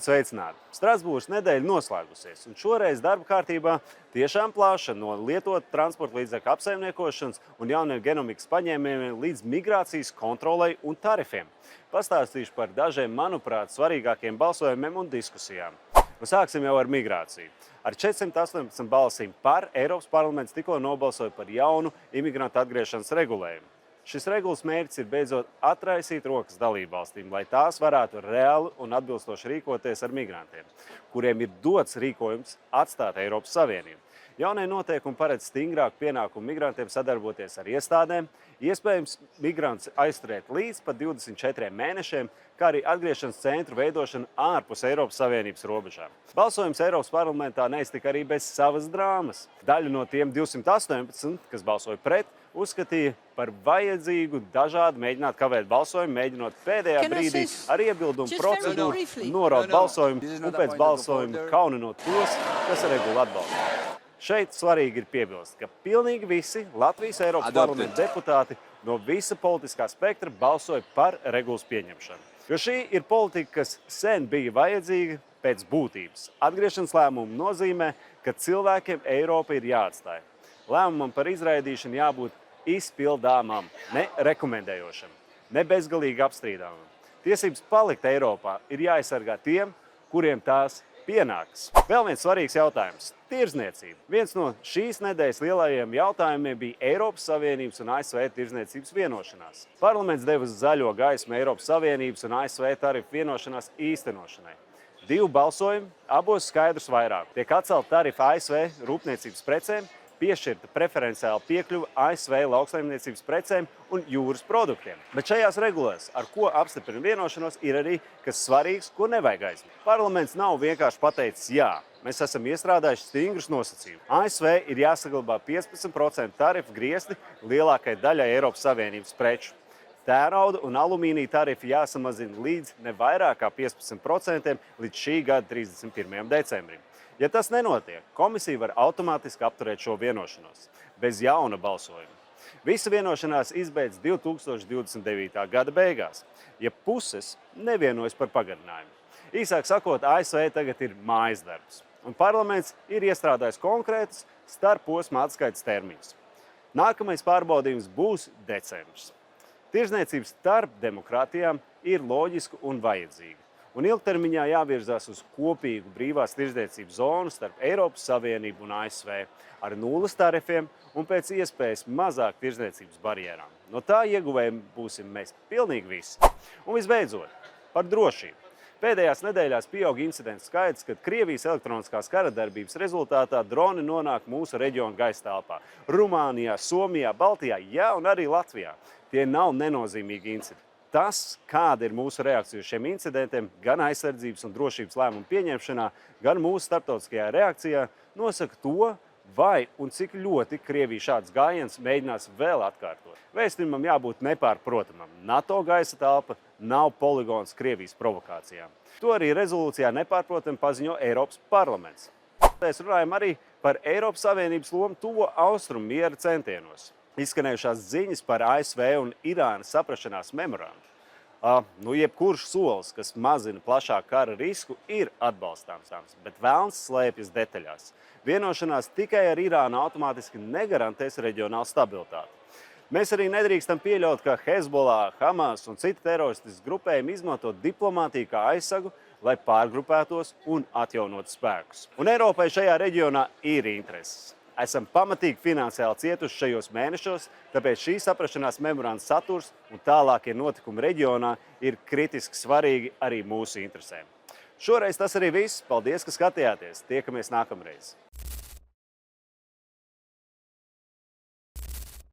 Sveicināti! Strasbūras nedēļa noslēgusies, un šoreiz darba kārtībā tiešām plaša no lietotu transporta līdzekļu apsaimniekošanas un jauniem genomikas paņēmieniem līdz migrācijas kontrolei un tarifiem. Pastāstīšu par dažiem, manuprāt, svarīgākiem balsojumiem un diskusijām. Sāksim jau ar migrāciju. Ar 418 balsīm par Eiropas parlaments tikko nobalsoja par jaunu imigrantu atgriešanas regulējumu. Šis regulas mērķis ir beidzot atraisīt rokas dalībvalstīm, lai tās varētu reāli un atbilstoši rīkoties ar migrantiem, kuriem ir dots rīkojums atstāt Eiropas Savienību. Jaunie noteikumi paredz stingrāku pienākumu migrantiem sadarboties ar iestādēm, iespējams migrants aizturēt līdz pat 24 mēnešiem, kā arī atgriešanas centru veidošanu ārpus Eiropas Savienības robežām. Balsojums Eiropas parlamentā neiztika arī bez savas drāmas. Daļu no tiem 218, kas balsoja pret, uzskatīja par vajadzīgu dažādi mēģināt kavēt balsojumu, mēģinot pēdējā brīdī ar iebildumu procedūru noraut balsojumu un pēc balsojuma kauninot tos, kas regulu atbalsta. Šeit svarīgi ir piebilst, ka pilnīgi visi Latvijas Eiropas parlamenta deputāti no visa politiskā spektra balsoja par regulas pieņemšanu. Jo šī ir politika, kas sen bija vajadzīga pēc būtības. Atgriešanas lēmumu nozīmē, ka cilvēkiem Eiropa ir jāatstāj. Lēmumam par izraidīšanu jābūt izpildāmam, ne rekomendējošam, ne bezgalīgi apstrīdāmam. Tiesības palikt Eiropā ir jāaizsargā tiem, kuriem tās pienākas. Vēl viens svarīgs jautājums – tirdzniecība. Viens no šīs nedēļas lielajiem jautājumiem bija Eiropas Savienības un ASV tirdzniecības vienošanās. Parlaments deva zaļo gaismu Eiropas Savienības un ASV tarifu vienošanās īstenošanai. 2 balsojumi, abos skaidrs vairāk. Tiek atcelta tarifa ASV rūpniecības precēm, piešķirta preferenciāla piekļuva ASV lauksaimniecības precēm un jūras produktiem. Bet šajās regulēs, ar ko apstiprina vienošanos, ir arī kas svarīgs, ko nevajag aizmirst. Parlaments nav vienkārši pateicis jā. Mēs esam iestrādājuši stingrus nosacījumus. ASV ir jāsaglabā 15% tarifu griezti lielākai daļai Eiropas Savienības preču. Tērauda un alumīnija tarifi jāsamazina līdz ne vairāk kā 15% līdz šī gada 31. decembrim. Ja tas nenotiek, komisija var automātiski apturēt šo vienošanos, bez jauna balsojuma. Visa vienošanās izbeidz 2029. gada beigās, ja puses nevienojas par pagarinājumu. Īsāk sakot, ASV tagad ir mājas darbs, un parlaments ir iestrādājis konkrētus starposma atskaites termiņus. Nākamais pārbaudījums būs decembris. Tirdzniecība starp demokrātijām ir loģiska un vajadzīga. Un ilgtermiņā jāvirzās uz kopīgu brīvās tirdzniecības zonu starp Eiropas Savienību un ASV ar nulles tarifiem un pēc iespējas mazāk tirdzniecības barjerām. No tā ieguvējumi būsim mēs pilnīgi visi. Un visbeidzot, par drošību. Pēdējās nedēļās pieauga incidentu skaits, kad Krievijas elektroniskās kara darbības rezultātā droni nonāk mūsu reģionu gaisa telpā. Rumānijā, Somijā, Baltijā, jā, un arī Latvijā. Tie nav nenozīmīgi incidenti. Tas, kāda ir mūsu reakcija uz šiem incidentiem, gan aizsardzības un drošības lēmumu pieņemšanā, gan mūsu starptautiskajā reakcijā, nosaka to, vai un cik ļoti Krievija šāds gājiens mēģinās vēl atkārtot. Vēstījumam jābūt nepārprotamam. NATO gaisa telpa nav poligons Krievijas provokācijām. To arī rezolūcijā nepārprotami paziņo Eiropas parlaments. Mēs runājam arī par Eiropas Savienības lomu tuvo austrumu miera centienos. Izskanējušās ziņas par ASV un Irānas saprašanās memorandu. Jebkurš solis, kas mazina plašāku kara risku, ir atbalstāms, bet velns slēpjas detaļās. Vienošanās tikai ar Irānu automātiski negarantēs reģionālu stabilitāti. Mēs arī nedrīkstam pieļaut, ka Hezbollah, Hamas un citi teroristiskas grupējumi izmanto diplomātiju kā aizsagu, lai pārgrupētos un atjaunotu spēkus. Un Eiropai šajā reģionā ir intereses. Esam pamatīgi finansiāli cietuši šajos mēnešos, tāpēc šī saprašanās memoranda saturs un tālākie notikumi reģionā ir kritiski svarīgi arī mūsu interesēm. Šoreiz tas arī viss. Paldies, ka skatījāties. Tiekamies nākamreiz.